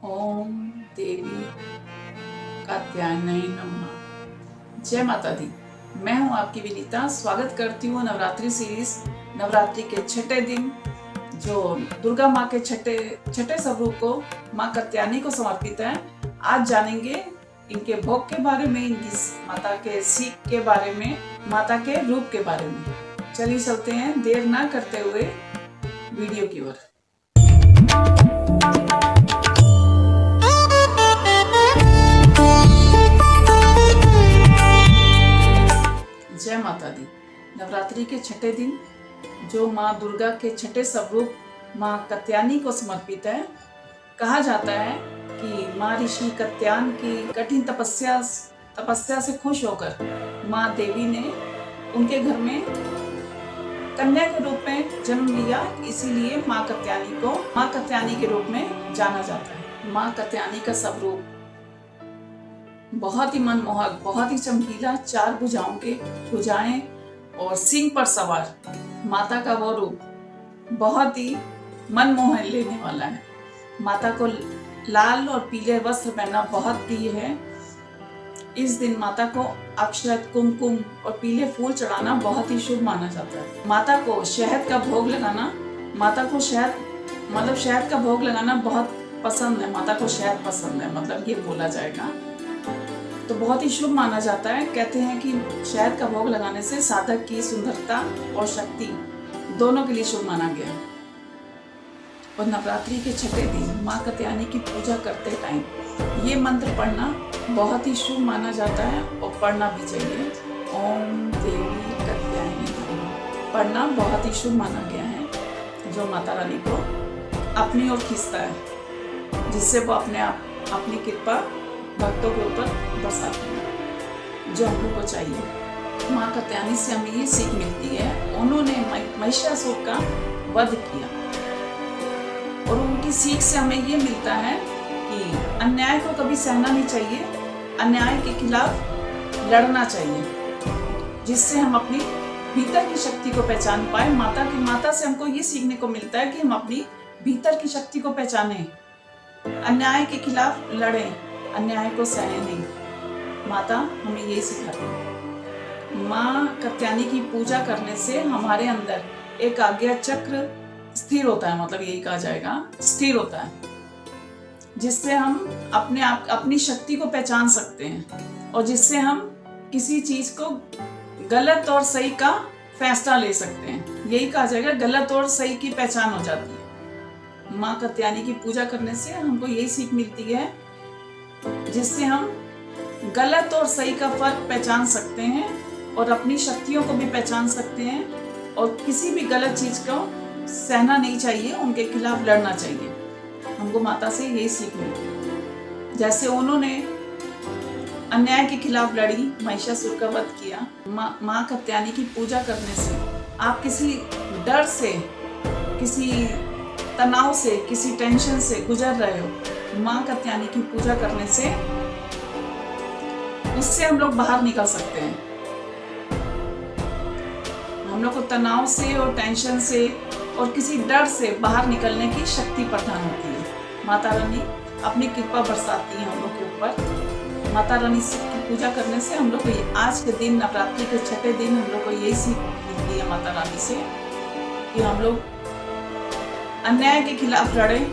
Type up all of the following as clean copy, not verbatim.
ओम देवी कात्यायनी नमः। जय माता दी। मैं हूं आपकी विनीता। स्वागत करती हूं नवरात्रि सीरीज, नवरात्रि के छठे दिन जो दुर्गा माँ के छठे स्वरूप को माँ कात्यायनी को समर्पित है। आज जानेंगे इनके भोग के बारे में, इनकी माता के सीख के बारे में, माता के रूप के बारे में। चलिए चलते हैं देर ना करते हुए वीडियो की ओर। जय माता दी। नवरात्रि के छठे दिन जो माँ दुर्गा के छठे स्वरूप माँ कात्यायनी को समर्पित है। कहा जाता है कि माँ ऋषि कात्यायन की कठिन तपस्या से खुश होकर माँ देवी ने उनके घर में कन्या के रूप में जन्म लिया, इसीलिए माँ कात्यायनी को माँ कात्यायनी के रूप में जाना जाता है। माँ कात्यायनी का स्वरूप बहुत ही मनमोहक, बहुत ही चमकीला, 4 भुजाएं और सिंह पर सवार माता का वो रूप बहुत ही मनमोहन लेने वाला है। माता को लाल और पीले वस्त्र पहनना बहुत प्रिय है। इस दिन माता को अक्षत, कुमकुम और पीले फूल चढ़ाना बहुत ही शुभ माना जाता है। माता को शहद का भोग लगाना, माता को शहद का भोग लगाना बहुत पसंद है। माता को शहद पसंद है, मतलब ये बोला जाएगा तो बहुत ही शुभ माना जाता है। कहते हैं कि शहद का भोग लगाने से साधक की सुंदरता और शक्ति दोनों के लिए शुभ माना गया है। और नवरात्रि के छठे दिन माँ कात्यायनी की पूजा करते टाइम ये मंत्र पढ़ना बहुत ही शुभ माना जाता है और पढ़ना भी चाहिए। ओम देवी कात्यायनी पढ़ना बहुत ही शुभ माना गया है, जो माता रानी को अपनी ओर खींचता है, जिससे वो अपनी कृपा भक्तों के ऊपर बरसाती है, जो हम लोग को चाहिए। माँ कात्यायनी से हमें ये सीख मिलती है, उन्होंने महिषासुर का वध किया और उनकी सीख से हमें ये मिलता है कि अन्याय को कभी सहना नहीं चाहिए, अन्याय के खिलाफ लड़ना चाहिए, जिससे हम अपनी भीतर की शक्ति को पहचान पाए। माता से हमको ये सीखने को मिलता है कि हम अपनी भीतर की शक्ति को पहचानें, अन्याय के खिलाफ लड़ें, अन्याय को सहे नहीं। माता हमें यही सिखाती है। माँ कात्यायनी की पूजा करने से हमारे अंदर एक आज्ञा चक्र स्थिर होता है, मतलब यही कहा जाएगा स्थिर होता है, जिससे हम अपनी शक्ति को पहचान सकते हैं और जिससे हम किसी चीज को गलत और सही का फैसला ले सकते हैं। यही कहा जाएगा गलत और सही की पहचान हो जाती है। माँ कात्यायनी की पूजा करने से हमको यही सीख मिलती है, जिससे हम गलत और सही का फर्क पहचान सकते हैं और अपनी शक्तियों को भी पहचान सकते हैं और किसी भी गलत चीज को सहना नहीं चाहिए, उनके खिलाफ लड़ना चाहिए। हमको माता से यही सीख मिली। जैसे उन्होंने अन्याय के खिलाफ लड़ी, महिषासुर का वध किया। माँ कात्यायनी की पूजा करने से आप किसी डर से, किसी तनाव से, किसी टेंशन से गुजर रहे हो, माँ कात्यायनी की पूजा करने से उससे हम लोग बाहर निकल सकते हैं। हम लोग को तनाव से और टेंशन से और किसी डर से बाहर निकलने की शक्ति प्रदान होती है। माता रानी अपनी कृपा बरसाती है हम लोग के ऊपर। माता रानी की पूजा करने से हम लोग को आज के दिन, नवरात्रि के छठे दिन, हम लोग को यही सीख मिलती है माता रानी से कि हम लोग अन्याय के खिलाफ लड़ें,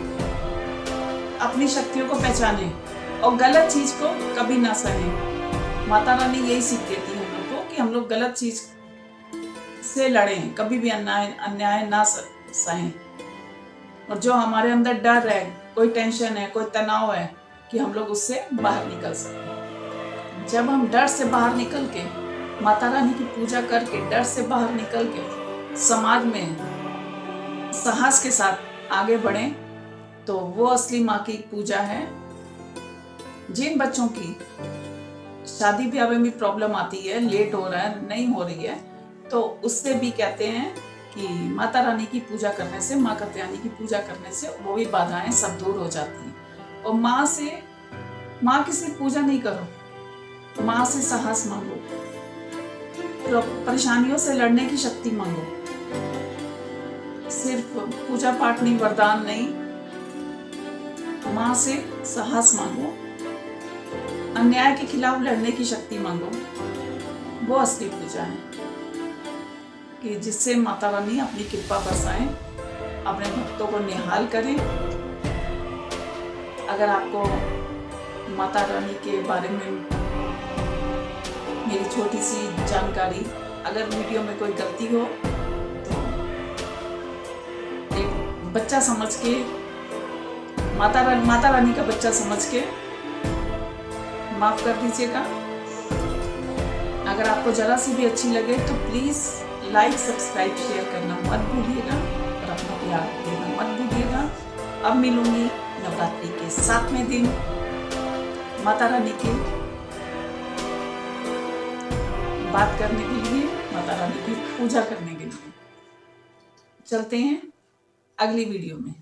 अपनी शक्तियों को पहचाने और गलत चीज को कभी ना सहें। माता रानी यही सीख देती है हम लोग को कि हम लोग गलत चीज से लड़ें, कभी भी अन्याय ना सहें। और जो हमारे अंदर डर है, कोई टेंशन है, कोई तनाव है, कि हम लोग उससे बाहर निकल सकें। जब हम डर से बाहर निकल के, माता रानी की पूजा करके डर से बाहर निकल के समाज में साहस के साथ आगे बढ़ें, तो वो असली माँ की पूजा है। जिन बच्चों की शादी ब्याह में भी प्रॉब्लम आती है, लेट हो रहा है, नहीं हो रही है, तो उससे भी कहते हैं कि माता रानी की पूजा करने से, माँ कात्यायनी की पूजा करने से वो भी बाधाएं सब दूर हो जाती हैं। और माँ की सिर्फ पूजा नहीं करो, माँ से साहस मांगो, परेशानियों से लड़ने की शक्ति मांगो। सिर्फ पूजा पाठ नहीं, वरदान नहीं, माँ से साहस मांगो, अन्याय के खिलाफ लड़ने की शक्ति मांगो। वो असली पूजा है कि जिससे माता रानी अपनी कृपा बरसाएं, अपने भक्तों को निहाल करें। अगर आपको माता रानी के बारे में मेरी छोटी सी जानकारी, अगर वीडियो में कोई गलती हो तो एक बच्चा समझ के, माता रानी का बच्चा समझ के माफ कर दीजिएगा। अगर आपको जरा सी भी अच्छी लगे तो प्लीज़ लाइक, सब्सक्राइब, शेयर करना मत भूलिएगा और अपना प्यार देना मत भूलिएगा। अब मिलूंगी नवरात्रि के 7वें दिन माता रानी की बात करने के लिए, माता रानी की पूजा करने के लिए। चलते हैं अगली वीडियो में।